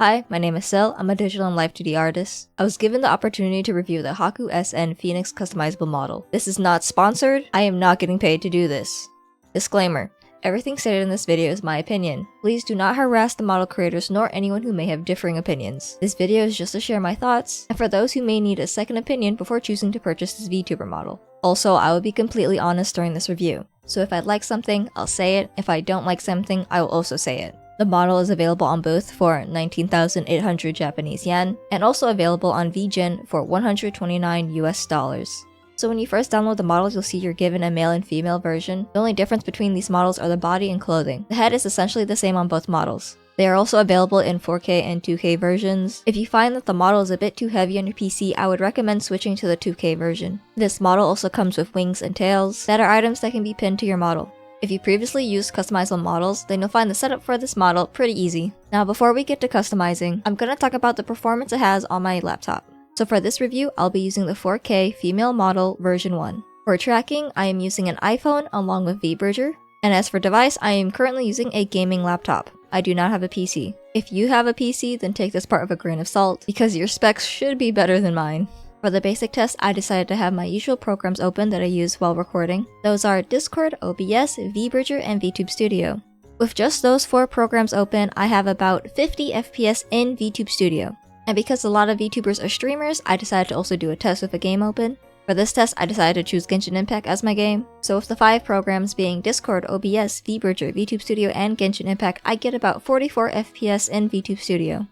Hi, my name is Sil. I'm a digital and live 2D artist. I was given the opportunity to review the HakuSN Phoenix customizable model. This is not sponsored. I am not getting paid to do this. Disclaimer. Everything stated in this video is my opinion. Please do not harass the model creators nor anyone who may have differing opinions. This video is just to share my thoughts, and for those who may need a second opinion before choosing to purchase this VTuber model. Also, I will be completely honest during this review. So if I like something, I'll say it. If I don't like something, I will also say it. The model is available on both for 19,800 Japanese yen, and also available on VGen for 129 US dollars. So when you first download the models, you'll see you're given a male and female version. The only difference between these models are the body and clothing. The head is essentially the same on both models. They are also available in 4K and 2K versions. If you find that the model is a bit too heavy on your PC, I would recommend switching to the 2K version. This model also comes with wings and tails that are items that can be pinned to your model. If you previously used customizable models, then you'll find the setup for this model pretty easy. Now before we get to customizing, I'm gonna talk about the performance it has on my laptop. So for this review, I'll be using the 4K female model version 1. For tracking, I am using an iPhone along with vBridger. And as for device, I am currently using a gaming laptop. I do not have a PC. If you have a PC, then take this part with a grain of salt, because your specs should be better than mine. For the basic test, I decided to have my usual programs open that I use while recording. Those are Discord, OBS, vBridger, and VTube Studio. With just those 4 programs open, I have about 50 FPS in VTube Studio. And because a lot of VTubers are streamers, I decided to also do a test with a game open. For this test, I decided to choose Genshin Impact as my game. So with the 5 programs being Discord, OBS, vBridger, VTube Studio, and Genshin Impact, I get about 44 FPS in VTube Studio.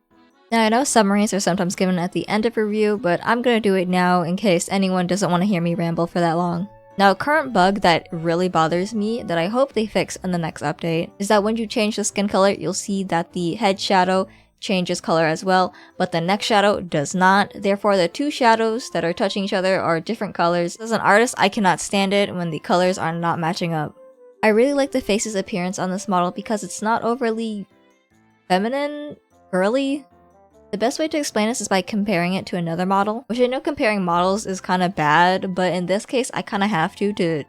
Now I know summaries are sometimes given at the end of a review, but I'm gonna do it now in case anyone doesn't want to hear me ramble for that long. Now a current bug that really bothers me that I hope they fix in the next update is that when you change the skin color, you'll see that the head shadow changes color as well, but the neck shadow does not. Therefore, the 2 shadows that are touching each other are different colors. As an artist, I cannot stand it when the colors are not matching up. I really like the face's appearance on this model because it's not overly feminine, girly. The best way to explain this is by comparing it to another model, which I know comparing models is kind of bad, but in this case I kind of have to,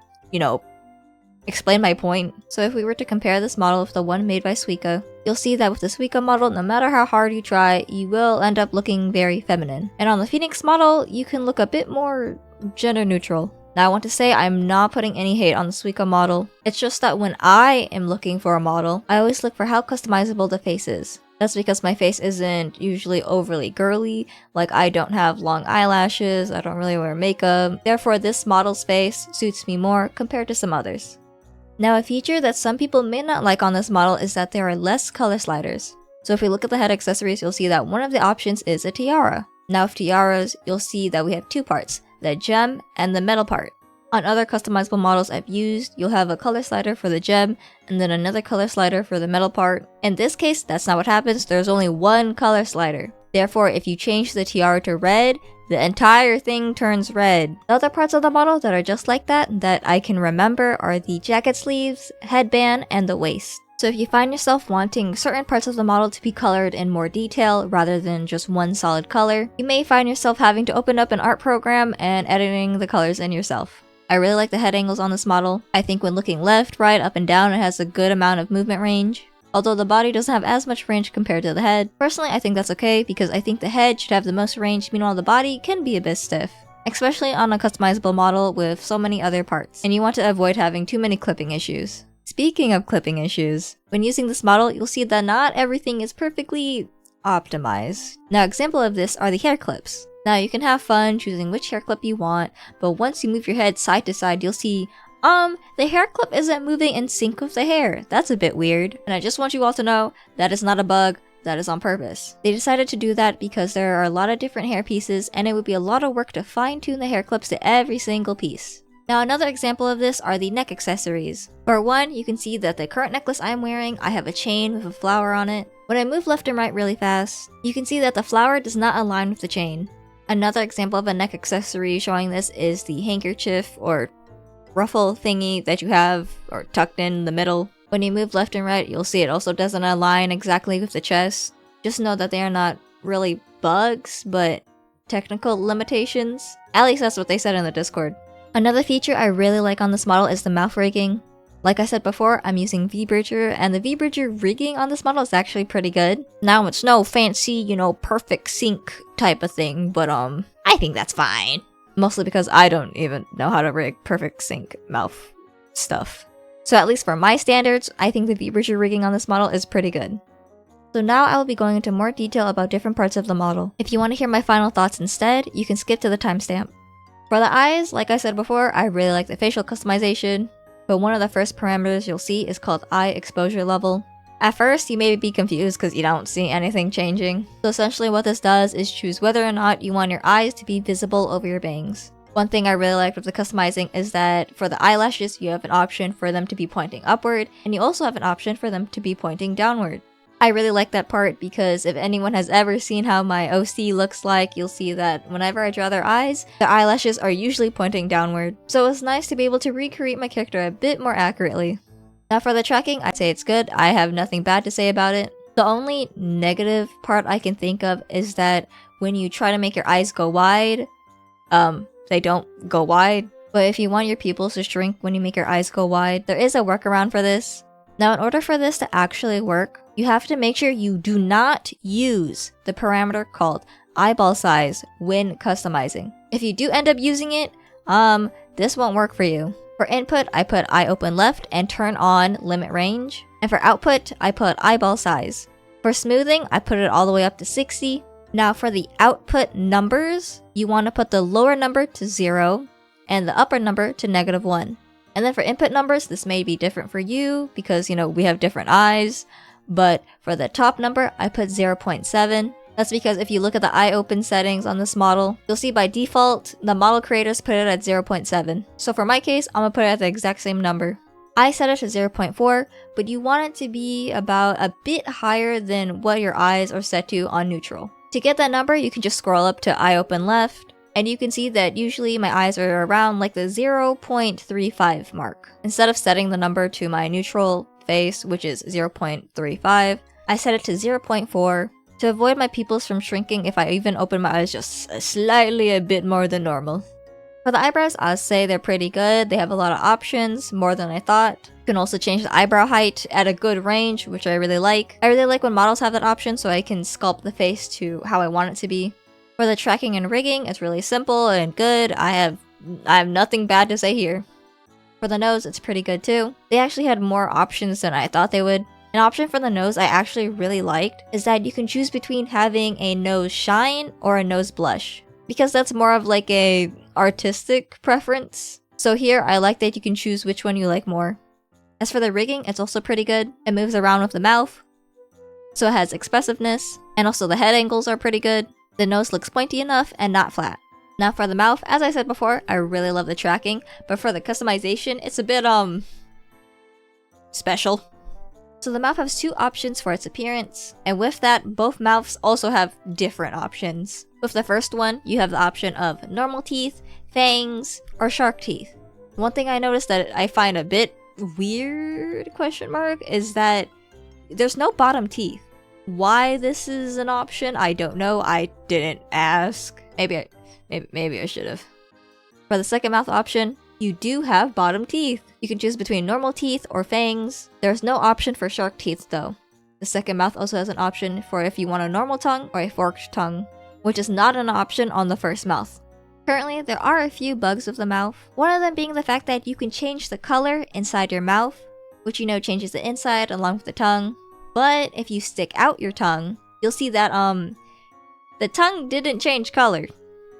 explain my point. So if we were to compare this model with the one made by Suika, you'll see that with the Suika model, no matter how hard you try, you will end up looking very feminine. And on the Phoenix model, you can look a bit more gender neutral. Now I want to say I'm not putting any hate on the Suika model. It's just that when I am looking for a model, I always look for how customizable the face is. That's because my face isn't usually overly girly, like I don't have long eyelashes, I don't really wear makeup, therefore this model's face suits me more compared to some others. Now a feature that some people may not like on this model is that there are less color sliders. So if we look at the head accessories, you'll see that one of the options is a tiara. Now with tiaras, you'll see that we have 2 parts, the gem and the metal part. On other customizable models I've used, you'll have a color slider for the gem, and then another color slider for the metal part. In this case, that's not what happens, there's only one color slider. Therefore, if you change the tiara to red, the entire thing turns red. The other parts of the model that are just like that I can remember are the jacket sleeves, headband, and the waist. So if you find yourself wanting certain parts of the model to be colored in more detail rather than just one solid color, you may find yourself having to open up an art program and editing the colors in yourself. I really like the head angles on this model. I think when looking left, right, up, and down, it has a good amount of movement range. Although the body doesn't have as much range compared to the head. Personally, I think that's okay because I think the head should have the most range, meanwhile the body can be a bit stiff. Especially on a customizable model with so many other parts, and you want to avoid having too many clipping issues. Speaking of clipping issues, when using this model, you'll see that not everything is perfectly optimized. Now, example of this are the hair clips. Now you can have fun choosing which hair clip you want, but once you move your head side to side, you'll see, the hair clip isn't moving in sync with the hair. That's a bit weird. And I just want you all to know, that is not a bug, that is on purpose. They decided to do that because there are a lot of different hair pieces, and it would be a lot of work to fine-tune the hair clips to every single piece. Now another example of this are the neck accessories. For one, you can see that the current necklace I'm wearing, I have a chain with a flower on it. When I move left and right really fast, you can see that the flower does not align with the chain. Another example of a neck accessory showing this is the handkerchief or ruffle thingy that you have or tucked in the middle. When you move left and right, you'll see it also doesn't align exactly with the chest. Just know that they are not really bugs, but technical limitations. At least that's what they said in the Discord. Another feature I really like on this model is the mouth rigging. Like I said before, I'm using V-Bridger, and the V-Bridger rigging on this model is actually pretty good. Now, it's no fancy, you know, perfect sync type of thing, but I think that's fine. Mostly because I don't even know how to rig perfect sync mouth stuff. So at least for my standards, I think the V-Bridger rigging on this model is pretty good. So now I will be going into more detail about different parts of the model. If you want to hear my final thoughts instead, you can skip to the timestamp. For the eyes, like I said before, I really like the facial customization. But one of the first parameters you'll see is called eye exposure level. At first, you may be confused because you don't see anything changing. So essentially what this does is choose whether or not you want your eyes to be visible over your bangs. One thing I really liked with the customizing is that for the eyelashes, you have an option for them to be pointing upward, and you also have an option for them to be pointing downward. I really like that part because if anyone has ever seen how my OC looks like, you'll see that whenever I draw their eyes, the eyelashes are usually pointing downward. So it's nice to be able to recreate my character a bit more accurately. Now for the tracking, I'd say it's good. I have nothing bad to say about it. The only negative part I can think of is that when you try to make your eyes go wide, they don't go wide. But if you want your pupils to shrink when you make your eyes go wide, there is a workaround for this. Now in order for this to actually work, you have to make sure you do not use the parameter called eyeball size when customizing. If you do end up using it, this won't work for you. For input, I put eye open left and turn on limit range. And for output, I put eyeball size. For smoothing, I put it all the way up to 60. Now for the output numbers, you want to put the lower number to 0 and the upper number to -1. And then for input numbers, this may be different for you because, you know, we have different eyes. But for the top number, I put 0.7. That's because if you look at the eye open settings on this model, you'll see by default, the model creators put it at 0.7. So for my case, I'm gonna put it at the exact same number. I set it to 0.4, but you want it to be about a bit higher than what your eyes are set to on neutral. To get that number, you can just scroll up to eye open left, and you can see that usually my eyes are around like the 0.35 mark. Instead of setting the number to my neutral face, which is 0.35, I set it to 0.4 to avoid my pupils from shrinking if I even open my eyes just slightly a bit more than normal. For the eyebrows, I'll say they're pretty good. They have a lot of options, more than I thought. You can also change the eyebrow height at a good range, which I really like. I really like when models have that option so I can sculpt the face to how I want it to be. For the tracking and rigging, it's really simple and good. I have nothing bad to say here. For the nose, it's pretty good too. They actually had more options than I thought they would. An option for the nose I actually really liked is that you can choose between having a nose shine or a nose blush, because that's more of like a artistic preference. So here, I like that you can choose which one you like more. As for the rigging, it's also pretty good. It moves around with the mouth, so it has expressiveness, and also the head angles are pretty good. The nose looks pointy enough and not flat. Now for the mouth, as I said before, I really love the tracking, but for the customization, it's a bit, special. So the mouth has two options for its appearance, and with that, both mouths also have different options. With the first one, you have the option of normal teeth, fangs, or shark teeth. One thing I noticed that I find a bit weird, is that there's no bottom teeth. Why this is an option, I don't know. I didn't ask. Maybe I should have. For the second mouth option, you do have bottom teeth. You can choose between normal teeth or fangs. There's no option for shark teeth though. The second mouth also has an option for if you want a normal tongue or a forked tongue, which is not an option on the first mouth. Currently, there are a few bugs with the mouth. One of them being the fact that you can change the color inside your mouth, which you know changes the inside along with the tongue. But if you stick out your tongue, you'll see that the tongue didn't change color.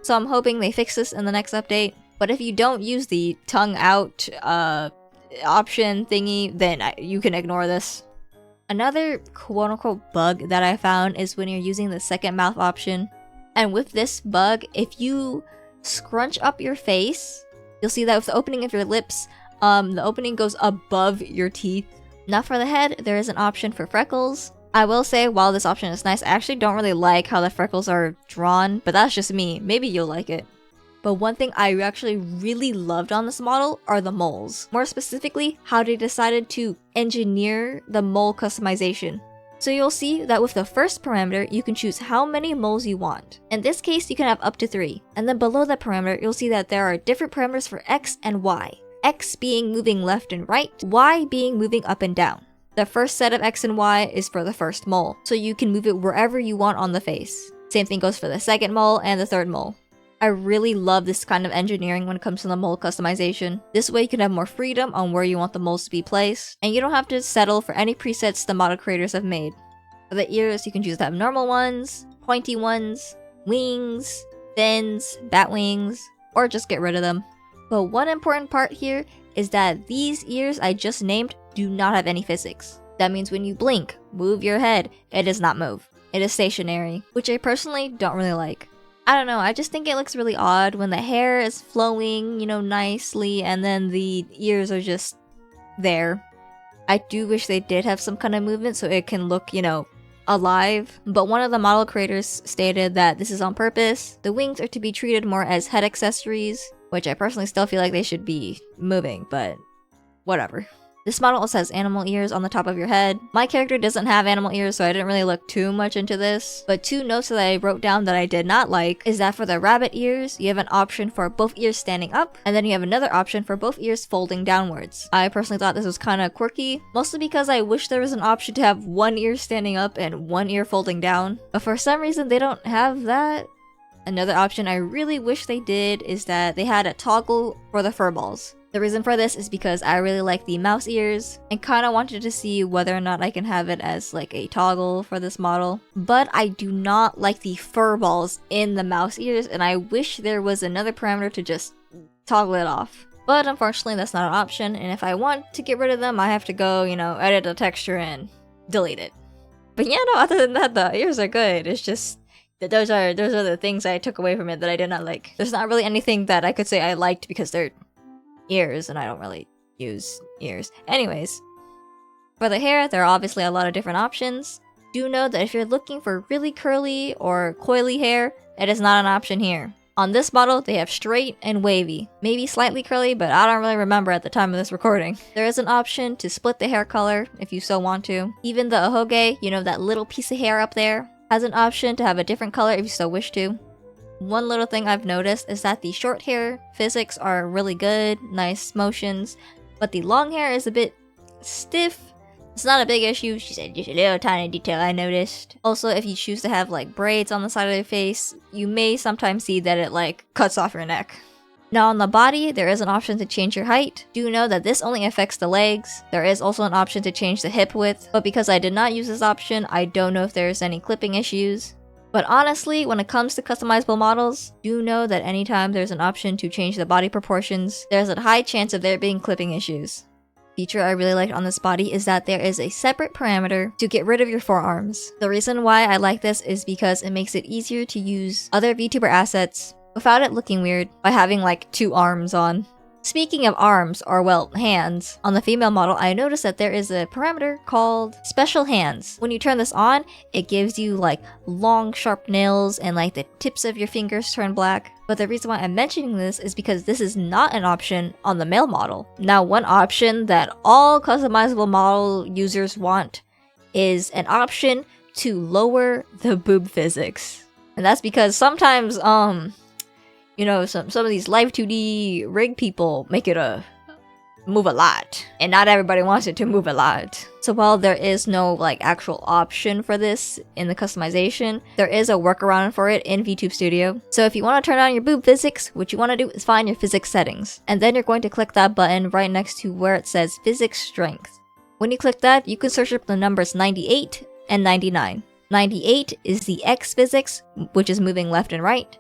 So I'm hoping they fix this in the next update. But if you don't use the tongue out option thingy, then you can ignore this. Another quote-unquote bug that I found is when you're using the second mouth option. And with this bug, if you scrunch up your face, you'll see that with the opening of your lips, the opening goes above your teeth. Now for the head, there is an option for freckles. I will say, while this option is nice, I actually don't really like how the freckles are drawn, but that's just me. Maybe you'll like it. But one thing I actually really loved on this model are the moles. More specifically, how they decided to engineer the mole customization. So you'll see that with the first parameter, you can choose how many moles you want. In this case, you can have up to 3. And then below that parameter, you'll see that there are different parameters for X and Y. X being moving left and right, Y being moving up and down. The first set of X and Y is for the first mole, so you can move it wherever you want on the face. Same thing goes for the second mole and the third mole. I really love this kind of engineering when it comes to the mole customization. This way you can have more freedom on where you want the moles to be placed, and you don't have to settle for any presets the model creators have made. For the ears, you can choose to have normal ones, pointy ones, wings, fins, bat wings, or just get rid of them. But one important part here is that these ears I just named do not have any physics. That means when you blink, move your head, it does not move. It is stationary, which I personally don't really like. I don't know, I just think it looks really odd when the hair is flowing, nicely, and then the ears are just there. I do wish they did have some kind of movement so it can look, alive, but one of the model creators stated that this is on purpose. The wings are to be treated more as head accessories, which I personally still feel like they should be moving, but whatever. This model also has animal ears on the top of your head. My character doesn't have animal ears, so I didn't really look too much into this. But 2 notes that I wrote down that I did not like is that for the rabbit ears, you have an option for both ears standing up, and then you have another option for both ears folding downwards. I personally thought this was kind of quirky, mostly because I wish there was an option to have one ear standing up and one ear folding down. But for some reason, they don't have that. Another option I really wish they did is that they had a toggle for the fur balls. The reason for this is because I really like the mouse ears and kind of wanted to see whether or not I can have it as like a toggle for this model. But I do not like the fur balls in the mouse ears, and I wish there was another parameter to just toggle it off. But unfortunately that's not an option, and if I want to get rid of them I have to go, edit the texture and delete it. But yeah, no, other than that the ears are good. It's just that those are the things I took away from it that I did not like. There's not really anything that I could say I liked because they're ears and I don't really use ears. Anyways, for the hair, there are obviously a lot of different options. Do know that if you're looking for really curly or coily hair, it is not an option here. On this model, they have straight and wavy. Maybe slightly curly, but I don't really remember at the time of this recording. There is an option to split the hair color if you so want to. Even the ahoge, that little piece of hair up there, has an option to have a different color if you so wish to. One little thing I've noticed is that the short hair physics are really good, nice motions, but the long hair is a bit stiff. It's not a big issue, she said, just a little tiny detail I noticed. Also, if you choose to have like braids on the side of your face, you may sometimes see that it cuts off your neck. Now on the body, there is an option to change your height. Do know that this only affects the legs. There is also an option to change the hip width, but because I did not use this option, I don't know if there's any clipping issues. But honestly, when it comes to customizable models, do know that anytime there's an option to change the body proportions, there's a high chance of there being clipping issues. Feature I really liked on this body is that there is a separate parameter to get rid of your forearms. The reason why I like this is because it makes it easier to use other VTuber assets without it looking weird by having 2 arms on. Speaking of arms, or hands, on the female model I noticed that there is a parameter called special hands. When you turn this on, it gives you long sharp nails and the tips of your fingers turn black. But the reason why I'm mentioning this is because this is not an option on the male model. Now one option that all customizable model users want is an option to lower the boob physics. And that's because sometimes some of these live 2D rig people make it move a lot, and not everybody wants it to move a lot. So while there is no actual option for this in the customization, there is a workaround for it in VTube Studio. So if you want to turn on your boob physics, what you want to do is find your physics settings, and then you're going to click that button right next to where it says physics strength. When you click that, you can search up the numbers 98 and 99. 98 is the X physics, which is moving left and right,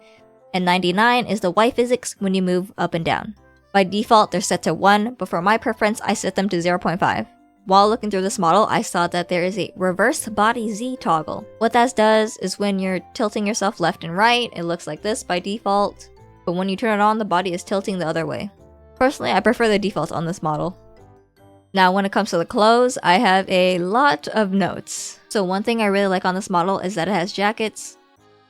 and 99 is the Y physics when you move up and down. By default, they're set to 1, but for my preference, I set them to 0.5. While looking through this model, I saw that there is a reverse body Z toggle. What that does is when you're tilting yourself left and right, it looks like this by default, but when you turn it on, the body is tilting the other way. Personally, I prefer the default on this model. Now, when it comes to the clothes, I have a lot of notes. So one thing I really like on this model is that it has jackets.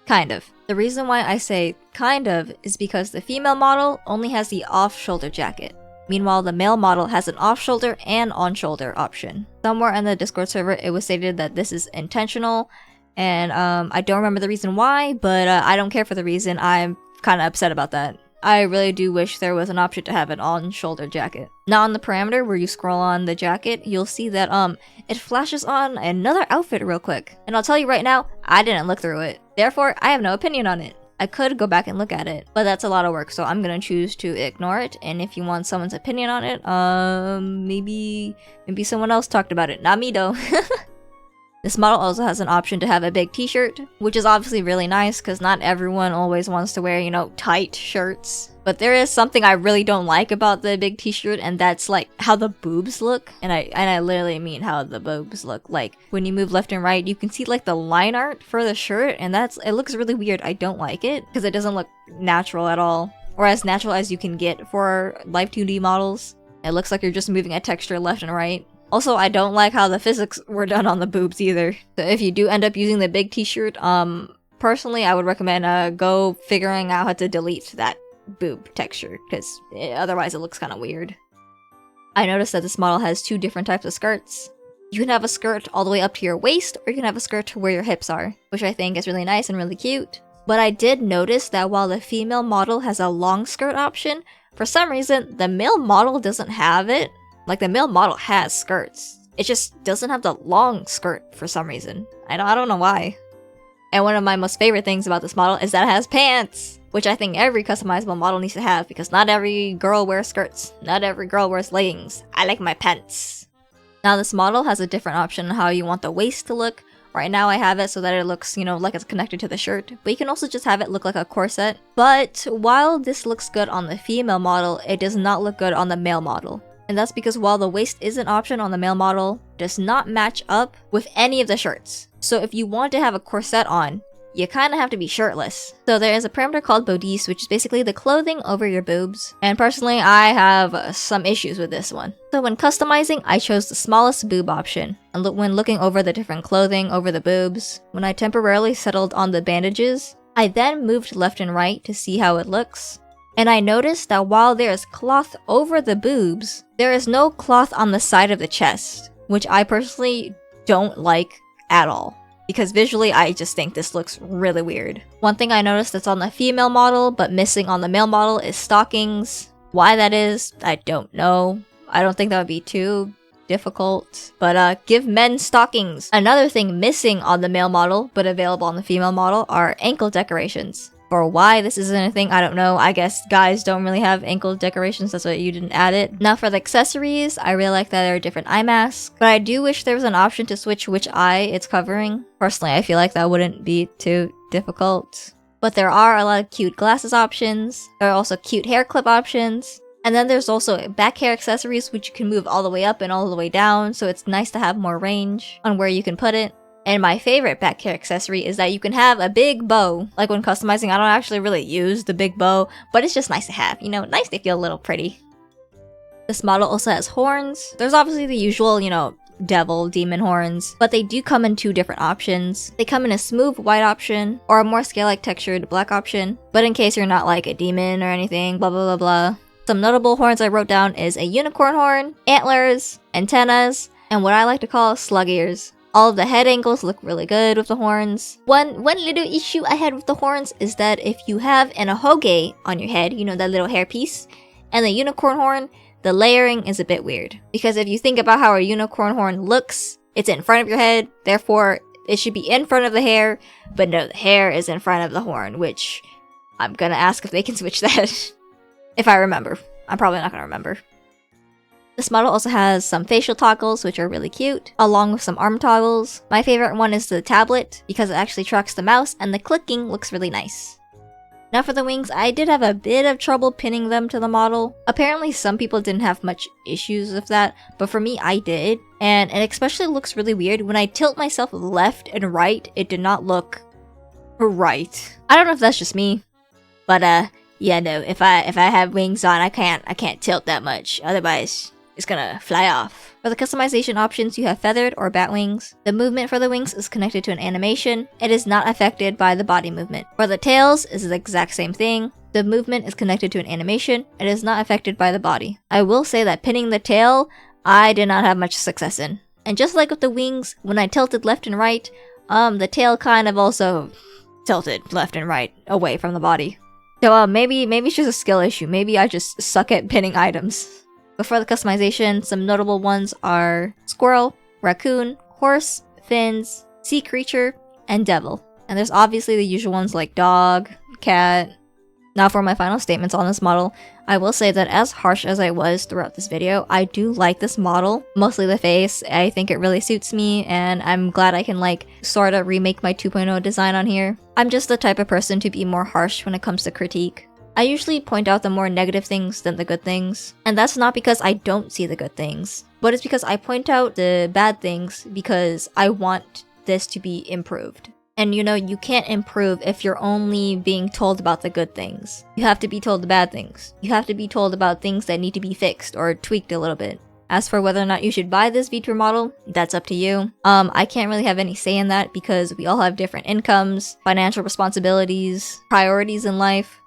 Kind of. The reason why I say kind of is because the female model only has the off-shoulder jacket. Meanwhile, the male model has an off-shoulder and on-shoulder option. Somewhere in the Discord server, it was stated that this is intentional, and I don't remember the reason why, but I don't care for the reason. I'm kind of upset about that. I really do wish there was an option to have an on-shoulder jacket. Now on the parameter where you scroll on the jacket, you'll see that it flashes on another outfit real quick. And I'll tell you right now, I didn't look through it. Therefore, I have no opinion on it. I could go back and look at it, but that's a lot of work, so I'm gonna choose to ignore it. And if you want someone's opinion on it, maybe someone else talked about it. Not me though. This model also has an option to have a big t-shirt, which is obviously really nice because not everyone always wants to wear, you know, tight shirts. But there is something I really don't like about the big t-shirt, and that's like how the boobs look. And I literally mean how the boobs look. Like when you move left and right, you can see like the line art for the shirt, and it looks really weird. I don't like it because it doesn't look natural at all, or as natural as you can get for live 2D models. It looks like you're just moving a texture left and right. Also, I don't like how the physics were done on the boobs either. So if you do end up using the big t-shirt, personally I would recommend go figuring out how to delete that boob texture, because otherwise it looks kind of weird. I noticed that this model has two different types of skirts. You can have a skirt all the way up to your waist, or you can have a skirt to where your hips are, which I think is really nice and really cute. But I did notice that while the female model has a long skirt option, for some reason the male model doesn't have it. Like, the male model has skirts. It just doesn't have the long skirt for some reason. I don't know why. And one of my most favorite things about this model is that it has pants, which I think every customizable model needs to have, because not every girl wears skirts. Not every girl wears leggings. I like my pants. Now this model has a different option on how you want the waist to look. Right now I have it so that it looks, you know, like it's connected to the shirt, but you can also just have it look like a corset. But while this looks good on the female model, it does not look good on the male model. And that's because while the waist is an option on the male model, it does not match up with any of the shirts. So if you want to have a corset on, you kind of have to be shirtless. So there is a parameter called bodice, which is basically the clothing over your boobs. And personally, I have some issues with this one. So when customizing, I chose the smallest boob option. And when looking over the different clothing over the boobs, when I temporarily settled on the bandages, I then moved left and right to see how it looks. And I noticed that while there is cloth over the boobs, there is no cloth on the side of the chest, which I personally don't like at all. Because visually, I just think this looks really weird. One thing I noticed that's on the female model, but missing on the male model is stockings. Why that is, I don't know. I don't think that would be too difficult. But give men stockings. Another thing missing on the male model, but available on the female model, are ankle decorations. For why this isn't a thing, I don't know. I guess guys don't really have ankle decorations, that's why you didn't add it. Now for the accessories, I really like that there are different eye masks, but I do wish there was an option to switch which eye it's covering. Personally, I feel like that wouldn't be too difficult. But there are a lot of cute glasses options. There are also cute hair clip options. And then there's also back hair accessories, which you can move all the way up and all the way down, so it's nice to have more range on where you can put it. And my favorite back hair accessory is that you can have a big bow. Like when customizing, I don't actually really use the big bow, but it's just nice to have, you know, nice to feel a little pretty. This model also has horns. There's obviously the usual, you know, demon horns, but they do come in two different options. They come in a smooth white option or a more scale-like textured black option, but in case you're not like a demon or anything, blah blah blah blah. Some notable horns I wrote down is a unicorn horn, antlers, antennas, and what I like to call slug ears. All of the head angles look really good with the horns. One little issue I had with the horns is that if you have an ahoge on your head, you know, that little hair piece, and the unicorn horn, the layering is a bit weird. Because if you think about how a unicorn horn looks, it's in front of your head, therefore it should be in front of the hair, but no, the hair is in front of the horn, which I'm gonna ask if they can switch that. If I remember. I'm probably not gonna remember. This model also has some facial toggles, which are really cute, along with some arm toggles. My favorite one is the tablet, because it actually tracks the mouse, and the clicking looks really nice. Now for the wings, I did have a bit of trouble pinning them to the model. Apparently some people didn't have much issues with that, but for me I did. And it especially looks really weird. When I tilt myself left and right, it did not look right. I don't know if that's just me, but yeah, no, if I have wings on, I can't tilt that much, otherwise it's gonna fly off. For the customization options, you have feathered or bat wings. The movement for the wings is connected to an animation. It is not affected by the body movement. For the tails, it's the exact same thing. The movement is connected to an animation. It is not affected by the body. I will say that pinning the tail, I did not have much success in. And just like with the wings, when I tilted left and right, the tail kind of also tilted left and right away from the body. So maybe it's just a skill issue. Maybe I just suck at pinning items. But for the customization, some notable ones are squirrel, raccoon, horse, fins, sea creature, and devil. And there's obviously the usual ones like dog, cat. Now for my final statements on this model, I will say that as harsh as I was throughout this video, I do like this model. Mostly the face, I think it really suits me, and I'm glad I can like sorta remake my 2.0 design on here. I'm just the type of person to be more harsh when it comes to critique. I usually point out the more negative things than the good things, and that's not because I don't see the good things, but it's because I point out the bad things because I want this to be improved. And you know, you can't improve if you're only being told about the good things. You have to be told the bad things. You have to be told about things that need to be fixed or tweaked a little bit. As for whether or not you should buy this vtuber model, that's up to you. I can't really have any say in that because we all have different incomes, financial responsibilities, priorities in life,